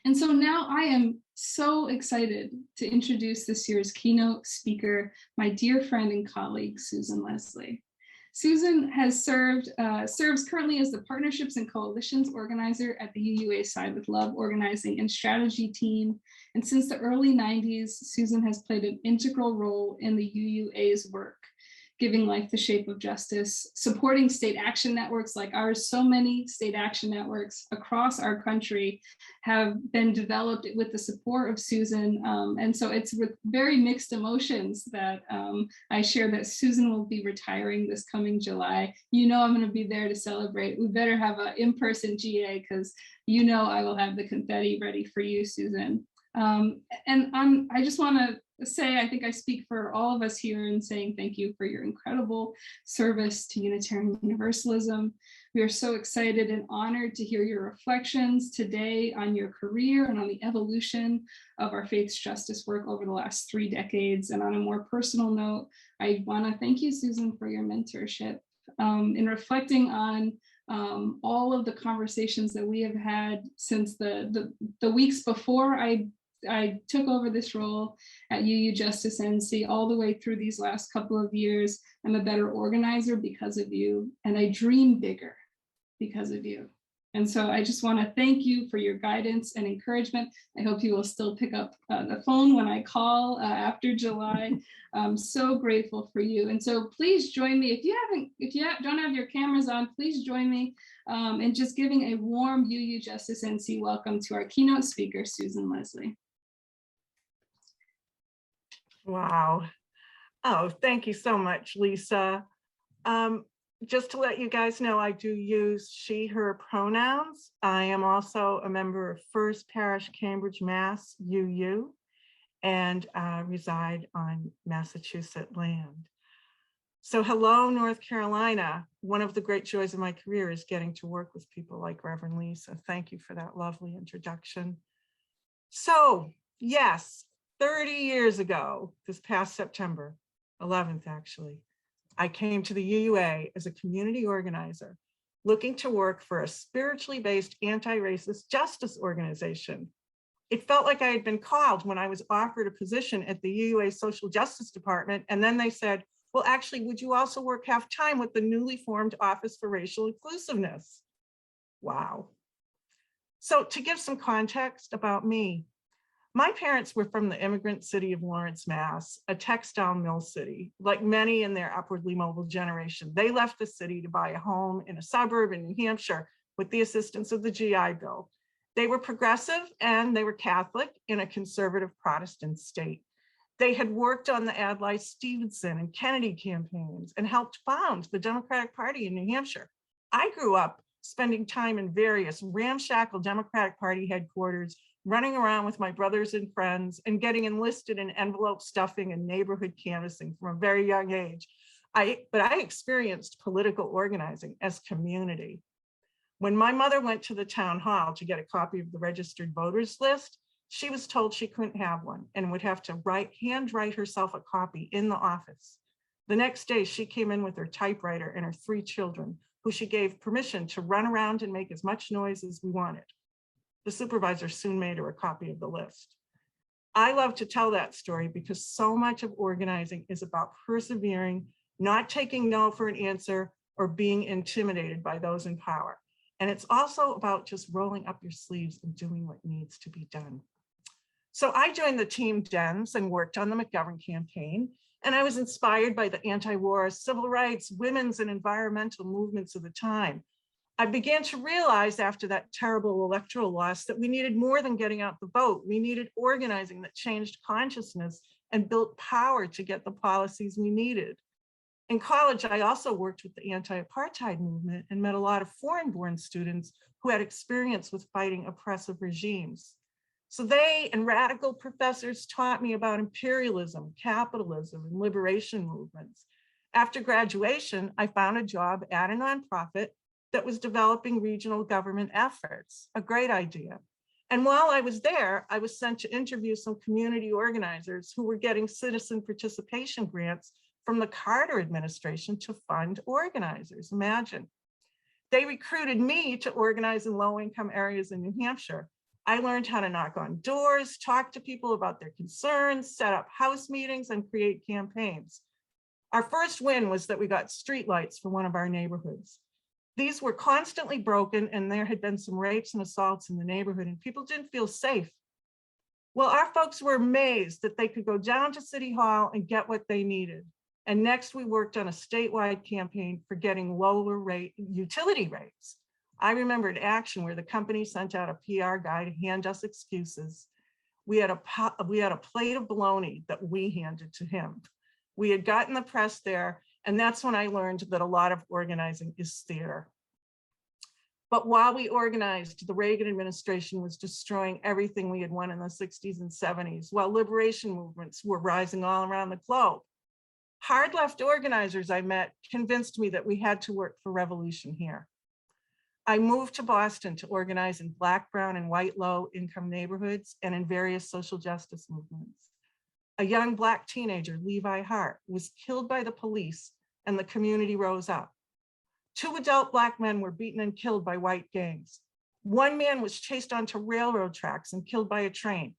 And so now I am so excited to introduce this year's keynote speaker, my dear friend and colleague, Susan Leslie. Susan has serves currently as the Partnerships and Coalitions Organizer at the UUA Side with Love Organizing and Strategy team. And since the early 90s, Susan has played an integral role in the UUA's work, giving life the shape of justice, supporting state action networks like ours. So many state action networks across our country have been developed with the support of Susan. And so it's with very mixed emotions that I share that Susan will be retiring this coming July. You know I'm gonna be there to celebrate. We better have an in-person GA because you know I will have the confetti ready for you, Susan. I just wanna say, I think I speak for all of us here in saying thank you for your incredible service to Unitarian Universalism. We are so excited and honored to hear your reflections today on your career and on the evolution of our faith's justice work over the last 3 decades. And on a more personal note, I want to thank you, Susan, for your mentorship. In reflecting on all of the conversations that we have had since the weeks before I took over this role at UU Justice NC all the way through these last couple of years. I'm a better organizer because of you, and I dream bigger because of you. And so I just want to thank you for your guidance and encouragement. I hope you will still pick up the phone when I call after July. I'm so grateful for you. And so please join me. If you don't have your cameras on, please join me in just giving a warm UU Justice NC welcome to our keynote speaker, Susan Leslie. Wow. Oh, thank you so much, Lisa. Just to let you guys know, I do use she, her pronouns. I am also a member of First Parish, Cambridge, Mass, UU, and reside on Massachusetts land. So hello, North Carolina. One of the great joys of my career is getting to work with people like Reverend Lisa. Thank you for that lovely introduction. So yes, 30 years ago, this past September 11th, actually, I came to the UUA as a community organizer, looking to work for a spiritually based anti-racist justice organization. It felt like I had been called when I was offered a position at the UUA Social Justice Department, and then they said, well, actually, would you also work half-time with the newly formed Office for Racial Inclusiveness? Wow. So to give some context about me, my parents were from the immigrant city of Lawrence, Mass, a textile mill city. Like many in their upwardly mobile generation, they left the city to buy a home in a suburb in New Hampshire with the assistance of the GI Bill. They were progressive and they were Catholic in a conservative Protestant state. They had worked on the Adlai-Stevenson and Kennedy campaigns and helped found the Democratic Party in New Hampshire. I grew up spending time in various ramshackle Democratic Party headquarters, running around with my brothers and friends and getting enlisted in envelope stuffing and neighborhood canvassing from a very young age. But I experienced political organizing as community. When my mother went to the town hall to get a copy of the registered voters list, she was told she couldn't have one and would have to handwrite herself a copy in the office. The next day, she came in with her typewriter and her 3 children, who she gave permission to run around and make as much noise as we wanted. The supervisor soon made her a copy of the list. I love to tell that story because so much of organizing is about persevering, not taking no for an answer or being intimidated by those in power. And it's also about just rolling up your sleeves and doing what needs to be done. So I joined the Team Dems and worked on the McGovern campaign. And I was inspired by the anti-war, civil rights, women's and environmental movements of the time. I began to realize after that terrible electoral loss that we needed more than getting out the vote. We needed organizing that changed consciousness and built power to get the policies we needed. In college, I also worked with the anti-apartheid movement and met a lot of foreign-born students who had experience with fighting oppressive regimes. So they and radical professors taught me about imperialism, capitalism, and liberation movements. After graduation, I found a job at a nonprofit that was developing regional government efforts, a great idea. And while I was there, I was sent to interview some community organizers who were getting citizen participation grants from the Carter administration to fund organizers. Imagine. They recruited me to organize in low-income areas in New Hampshire. I learned how to knock on doors, talk to people about their concerns, set up house meetings, and create campaigns. Our first win was that we got streetlights for one of our neighborhoods. These were constantly broken, and there had been some rapes and assaults in the neighborhood, and people didn't feel safe. Well, our folks were amazed that they could go down to City Hall and get what they needed. And next, we worked on a statewide campaign for getting lower utility rates. I remembered action where the company sent out a PR guy to hand us excuses. We had a plate of bologna that we handed to him. We had gotten the press there, and that's when I learned that a lot of organizing is theater. But while we organized, the Reagan administration was destroying everything we had won in the 60s and 70s, while liberation movements were rising all around the globe. Hard left organizers I met convinced me that we had to work for revolution here. I moved to Boston to organize in Black, brown, and white low-income neighborhoods and in various social justice movements. A young Black teenager, Levi Hart, was killed by the police, and the community rose up. 2 adult Black men were beaten and killed by white gangs. 1 man was chased onto railroad tracks and killed by a train.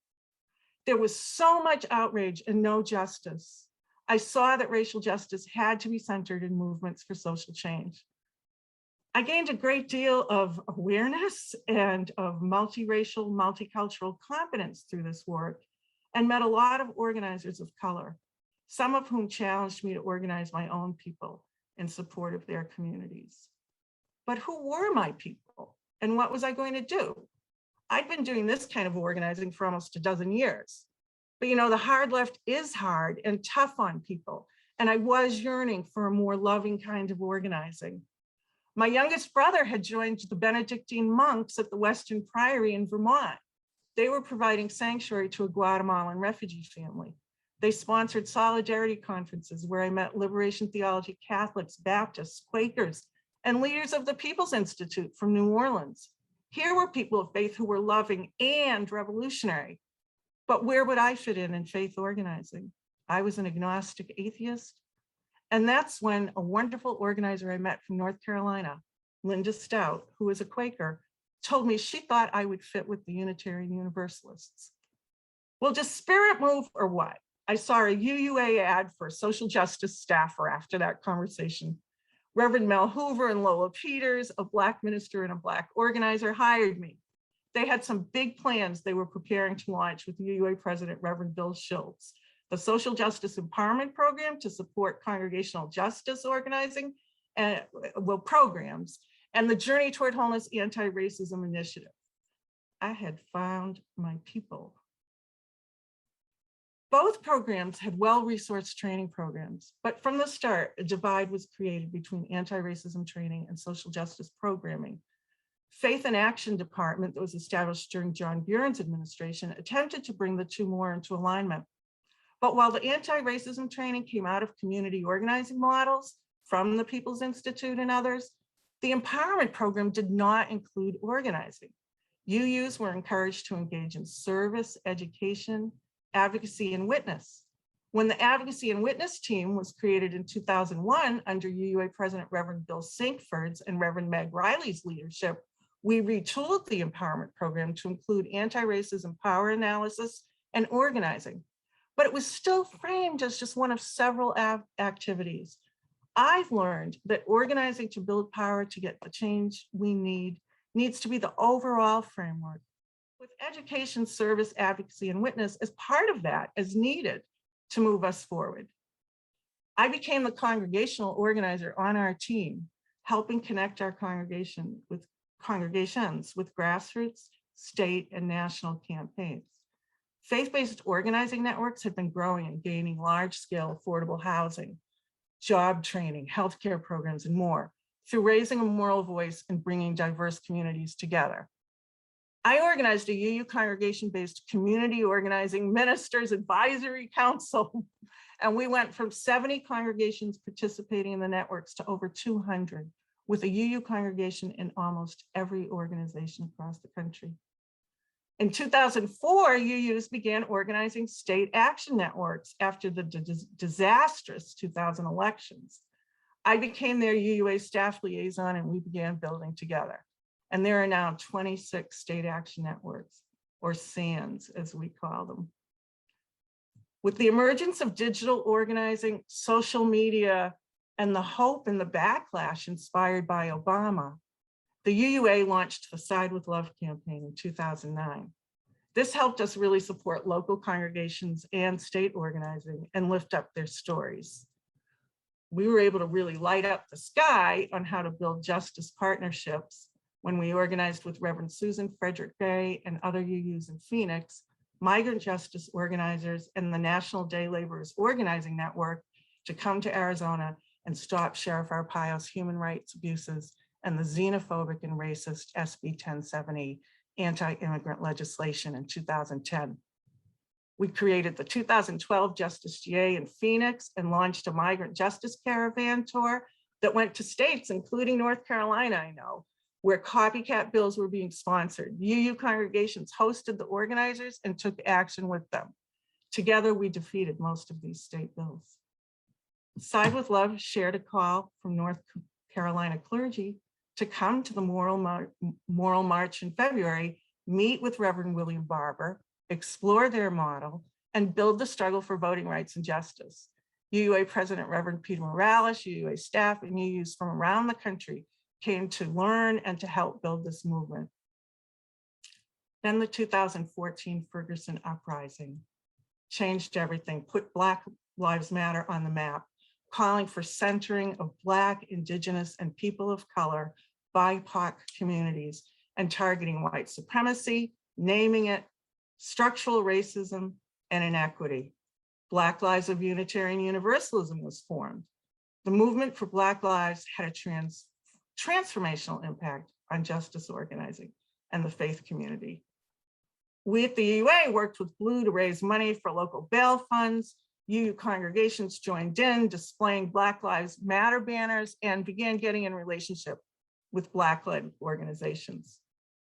There was so much outrage and no justice. I saw that racial justice had to be centered in movements for social change. I gained a great deal of awareness and of multiracial, multicultural competence through this work, and met a lot of organizers of color, some of whom challenged me to organize my own people in support of their communities. But who were my people, and what was I going to do? I'd been doing this kind of organizing for almost a dozen years. But you know, the hard left is hard and tough on people, and I was yearning for a more loving kind of organizing. My youngest brother had joined the Benedictine monks at the Western Priory in Vermont. They were providing sanctuary to a Guatemalan refugee family. They sponsored solidarity conferences where I met liberation theology Catholics, Baptists, Quakers, and leaders of the People's Institute from New Orleans. Here were people of faith who were loving and revolutionary. But where would I fit in faith organizing? I was an agnostic atheist. And that's when a wonderful organizer I met from North Carolina, Linda Stout, who was a Quaker, told me she thought I would fit with the Unitarian Universalists. Well, does spirit move or what? I saw a UUA ad for a social justice staffer after that conversation. Reverend Mel Hoover and Lola Peters, a Black minister and a Black organizer, hired me. They had some big plans they were preparing to launch with UUA President Reverend Bill Schultz, the Social Justice Empowerment Program to support congregational justice organizing and programs, and the Journey Toward Wholeness Anti-Racism Initiative. I had found my people. Both programs had well-resourced training programs, but from the start, a divide was created between anti-racism training and social justice programming. Faith and Action Department that was established during John Buren's administration attempted to bring the two more into alignment. But while the anti-racism training came out of community organizing models from the People's Institute and others, the empowerment program did not include organizing. UUs were encouraged to engage in service, education, advocacy, and witness. When the advocacy and witness team was created in 2001 under UUA President Reverend Bill Sinkford's and Reverend Meg Riley's leadership, we retooled the empowerment program to include anti-racism power analysis and organizing. But it was still framed as just one of several activities. I've learned that organizing to build power to get the change we need needs to be the overall framework, with education, service, advocacy, and witness as part of that as needed to move us forward. I became the congregational organizer on our team, helping connect our congregations with grassroots, state, and national campaigns. Faith-based organizing networks have been growing and gaining large-scale affordable housing, job training, healthcare programs, and more through raising a moral voice and bringing diverse communities together. I organized a UU congregation-based community organizing ministers advisory council, and we went from 70 congregations participating in the networks to over 200, with a UU congregation in almost every organization across the country. In 2004, UUs began organizing state action networks after the disastrous 2000 elections. I became their UUA staff liaison and we began building together. And there are now 26 state action networks. or SANS, as we call them. With the emergence of digital organizing, social media, and the hope and the backlash inspired by Obama, the UUA launched the Side with Love campaign in 2009. This helped us really support local congregations and state organizing and lift up their stories. We were able to really light up the sky on how to build justice partnerships when we organized with Reverend Susan Frederick Gray and other UUs in Phoenix, migrant justice organizers, and the National Day Laborers Organizing Network to come to Arizona and stop Sheriff Arpaio's human rights abuses and the xenophobic and racist SB 1070 anti-immigrant legislation in 2010. We created the 2012 Justice GA in Phoenix and launched a migrant justice caravan tour that went to states, including North Carolina, I know, where copycat bills were being sponsored. UU congregations hosted the organizers and took action with them. Together, we defeated most of these state bills. Side with Love shared a call from North Carolina clergy to come to the Moral March in February, meet with Reverend William Barber, explore their model, and build the struggle for voting rights and justice. UUA President Reverend Peter Morales, UUA staff, and UUs from around the country came to learn and to help build this movement. Then the 2014 Ferguson uprising changed everything, put Black Lives Matter on the map, calling for centering of Black, Indigenous, and people of color, BIPOC communities, and targeting white supremacy, naming it structural racism and inequity. Black Lives of Unitarian Universalism was formed. The movement for Black Lives had a transformational impact on justice organizing and the faith community. We at the UUA worked with Blue to raise money for local bail funds. UU congregations joined in, displaying Black Lives Matter banners, and began getting in relationship with Black-led organizations.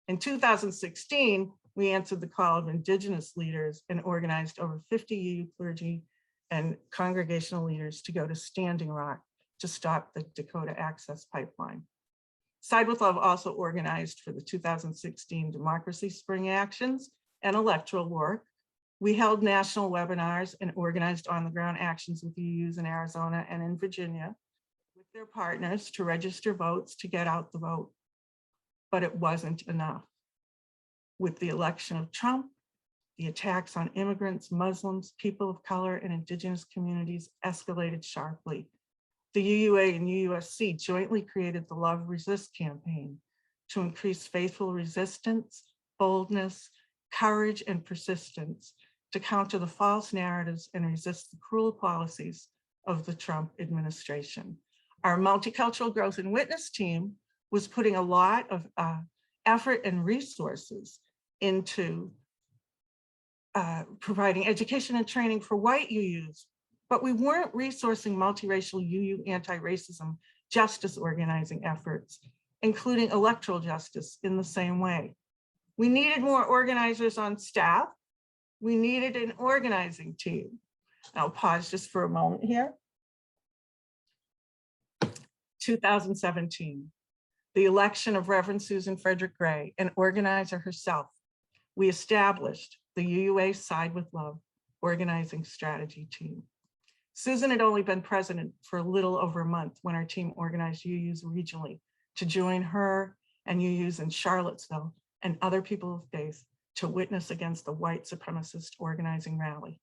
In 2016, we answered the call of Indigenous leaders and organized over 50 UU clergy and congregational leaders to go to Standing Rock to stop the Dakota Access Pipeline. Side with Love also organized for the 2016 Democracy Spring Actions and electoral work. We held national webinars and organized on-the-ground actions with UUs in Arizona and in Virginia with their partners to register votes to get out the vote. But it wasn't enough. With the election of Trump, the attacks on immigrants, Muslims, people of color, and Indigenous communities escalated sharply. The UUA and UUSC jointly created the Love Resist campaign to increase faithful resistance, boldness, courage, and persistence to counter the false narratives and resist the cruel policies of the Trump administration. Our multicultural growth and witness team was putting a lot of effort and resources into providing education and training for white UUs, but we weren't resourcing multiracial UU anti-racism justice organizing efforts, including electoral justice in the same way. We needed more organizers on staff. We needed an organizing team. I'll pause just for a moment here. 2017, the election of Reverend Susan Frederick Gray, an organizer herself. We established the UUA Side with Love organizing strategy team. Susan had only been president for a little over a month when our team organized UUs regionally to join her and UUs in Charlottesville and other people of faith to witness against the white supremacist organizing rally.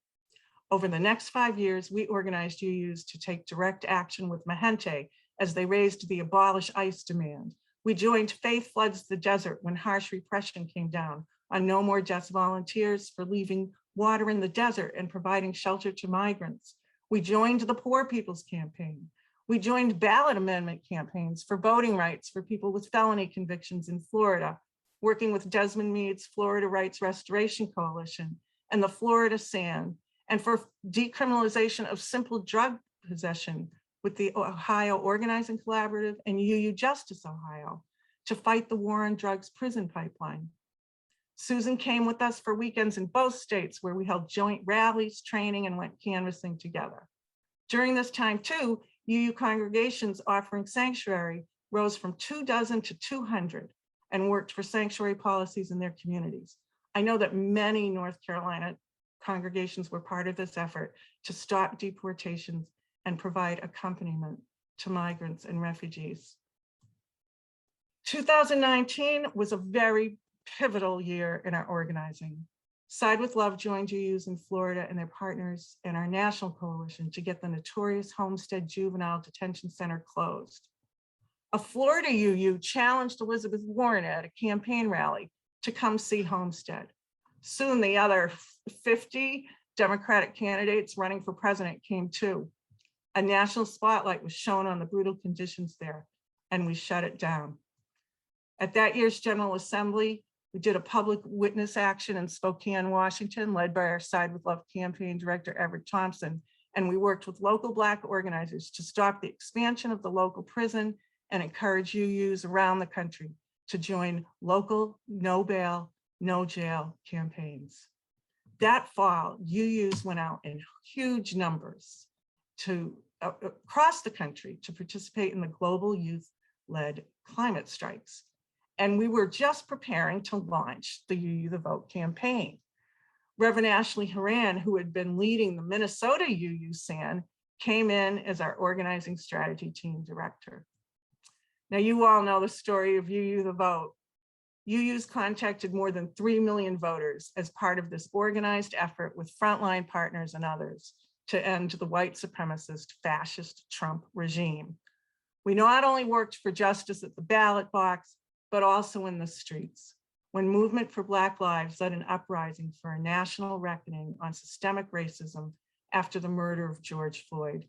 Over the next 5 years, we organized UUs to take direct action with Mahente as they raised the abolish ICE demand. We joined Faith Floods the Desert when harsh repression came down on No More Just Volunteers for leaving water in the desert and providing shelter to migrants. We joined the Poor People's Campaign. We joined ballot amendment campaigns for voting rights for people with felony convictions in Florida, working with Desmond Meade's Florida Rights Restoration Coalition and the Florida SAN, and for decriminalization of simple drug possession with the Ohio Organizing Collaborative and UU Justice Ohio to fight the war on drugs prison pipeline. Susan came with us for weekends in both states where we held joint rallies, training, and went canvassing together. During this time too, UU congregations offering sanctuary rose from 24 to 200 and worked for sanctuary policies in their communities. I know that many North Carolina congregations were part of this effort to stop deportations and provide accompaniment to migrants and refugees. 2019 was a very pivotal year in our organizing. Side with Love joined UUs in Florida and their partners in our national coalition to get the notorious Homestead Juvenile Detention Center closed. A Florida UU challenged Elizabeth Warren at a campaign rally to come see Homestead. Soon the other 50 Democratic candidates running for president came too. A national spotlight was shown on the brutal conditions there, and we shut it down. At that year's General Assembly, we did a public witness action in Spokane, Washington, led by our Side with Love campaign director, Everett Thompson, and we worked with local Black organizers to stop the expansion of the local prison and encourage UUs around the country to join local no bail, no jail campaigns. That fall, UUs went out in huge numbers to across the country to participate in the global youth-led climate strikes. And we were just preparing to launch the UU the Vote campaign. Reverend Ashley Horan, who had been leading the Minnesota UU SAN, came in as our organizing strategy team director. Now, you all know the story of UU the Vote. UUs contacted more than 3 million voters as part of this organized effort with frontline partners and others to end the white supremacist fascist Trump regime. We not only worked for justice at the ballot box, but also in the streets, when Movement for Black Lives led an uprising for a national reckoning on systemic racism after the murder of George Floyd.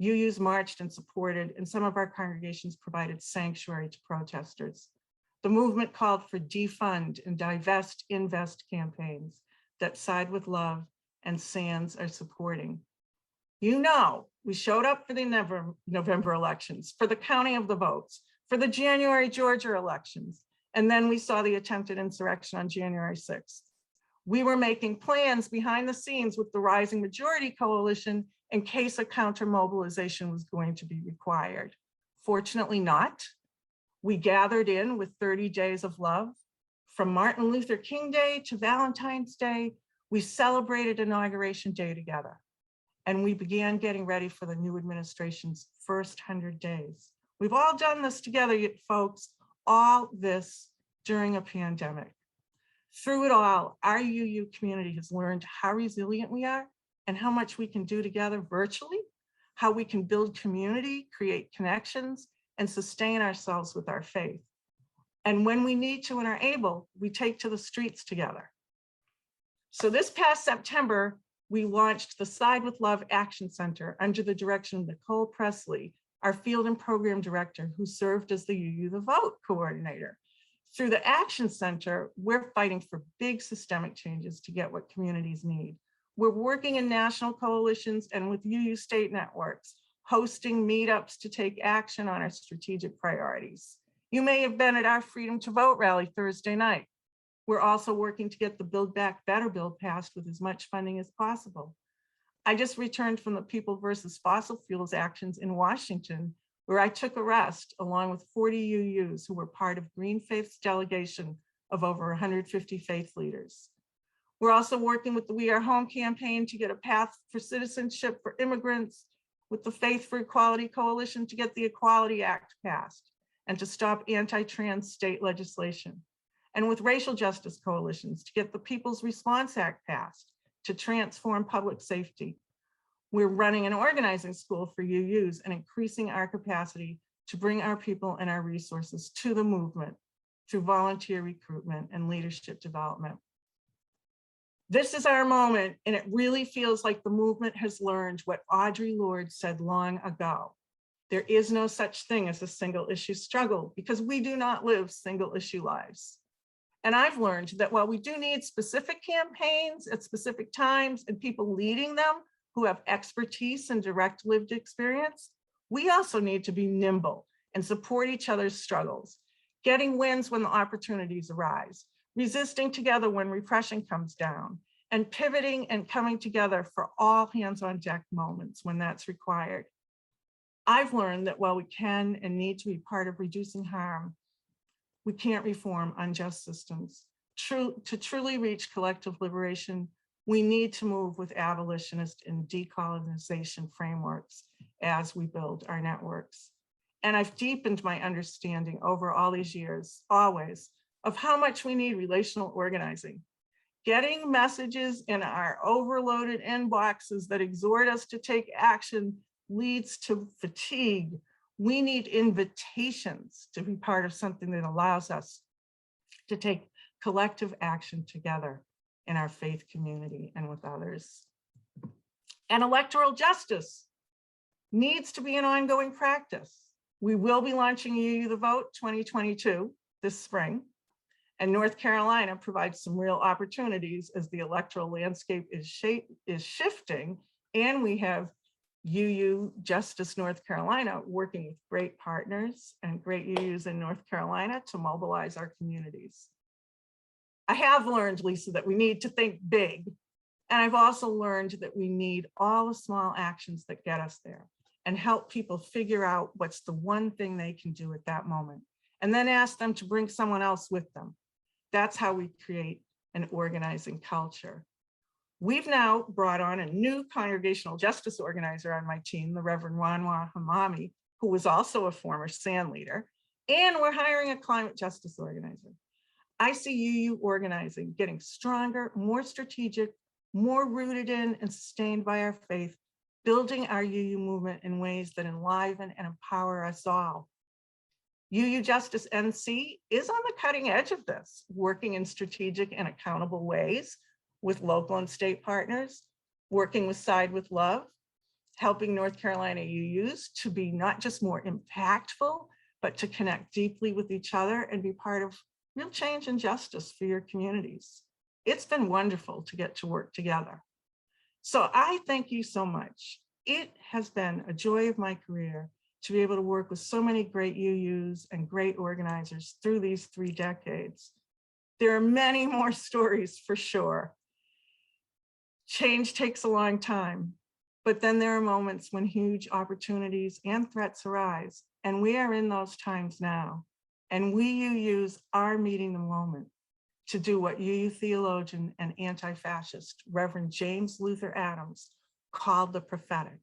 UUs marched and supported, and some of our congregations provided sanctuary to protesters. The movement called for defund and divest, invest campaigns that Side with Love and SANS are supporting. You know, we showed up for the November elections, for the counting of the votes, for the January Georgia elections, and then we saw the attempted insurrection on January 6th. We were making plans behind the scenes with the Rising Majority Coalition in case a counter mobilization was going to be required. Fortunately not. We gathered in with 30 days of love. From Martin Luther King Day to Valentine's Day, we celebrated Inauguration Day together. And we began getting ready for the new administration's first 100 days. We've all done this together, folks, all this during a pandemic. Through it all, our UU community has learned how resilient we are and how much we can do together virtually, how we can build community, create connections, and sustain ourselves with our faith. And when we need to and are able, we take to the streets together. So this past September, we launched the Side with Love Action Center under the direction of Nicole Presley, our field and program director, who served as the UU the Vote coordinator. Through the Action Center, we're fighting for big systemic changes to get what communities need. We're working in national coalitions and with UU state networks, hosting meetups to take action on our strategic priorities. You may have been at our Freedom to Vote rally Thursday night. We're also working to get the Build Back Better bill passed with as much funding as possible. I just returned from the People versus Fossil Fuels actions in Washington, where I took a rest along with 40 UUs who were part of Green Faith's delegation of over 150 faith leaders. We're also working with the We Are Home campaign to get a path for citizenship for immigrants, with the Faith for Equality Coalition to get the Equality Act passed and to stop anti-trans state legislation, and with racial justice coalitions to get the People's Response Act passed to transform public safety. We're running an organizing school for UUs and increasing our capacity to bring our people and our resources to the movement through volunteer recruitment and leadership development. This is our moment, and it really feels like the movement has learned what Audre Lorde said long ago. There is no such thing as a single issue struggle because we do not live single issue lives. And I've learned that while we do need specific campaigns at specific times and people leading them who have expertise and direct lived experience, we also need to be nimble and support each other's struggles, getting wins when the opportunities arise, resisting together when repression comes down, and pivoting and coming together for all hands on deck moments when that's required. I've learned that while we can and need to be part of reducing harm, we can't reform unjust systems. to truly reach collective liberation, we need to move with abolitionist and decolonization frameworks as we build our networks. And I've deepened my understanding over all these years, always, of how much we need relational organizing. Getting messages in our overloaded inboxes that exhort us to take action leads to fatigue. We need invitations to be part of something that allows us to take collective action together in our faith community and with others. And electoral justice needs to be an ongoing practice. We will be launching UU the Vote 2022 this spring, and North Carolina provides some real opportunities as the electoral landscape is shifting, and we have UU Justice North Carolina working with great partners and great UUs in North Carolina to mobilize our communities. I have learned, Lisa, that we need to think big. And I've also learned that we need all the small actions that get us there and help people figure out what's the one thing they can do at that moment, and then ask them to bring someone else with them. That's how we create an organizing culture. We've now brought on a new congregational justice organizer on my team, the Reverend Wanwa Hamami, who was also a former SAN leader, and we're hiring a climate justice organizer. I see UU organizing getting stronger, more strategic, more rooted in and sustained by our faith, building our UU movement in ways that enliven and empower us all. UU Justice NC is on the cutting edge of this, working in strategic and accountable ways with local and state partners, working with Side with Love, helping North Carolina UUs to be not just more impactful, but to connect deeply with each other and be part of real change and justice for your communities. It's been wonderful to get to work together. So I thank you so much. It has been a joy of my career to be able to work with so many great UUs and great organizers through these 3 decades. There are many more stories for sure. Change takes a long time, but then there are moments when huge opportunities and threats arise, and we are in those times now. And we UUs are meeting the moment to do what UU theologian and anti-fascist Reverend James Luther Adams called the prophetic.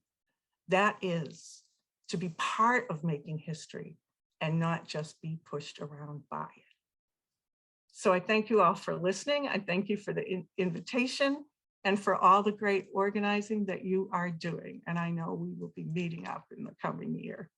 That is to be part of making history and not just be pushed around by it. So I thank you all for listening. I thank you for the invitation and for all the great organizing that you are doing. And I know we will be meeting up in the coming year.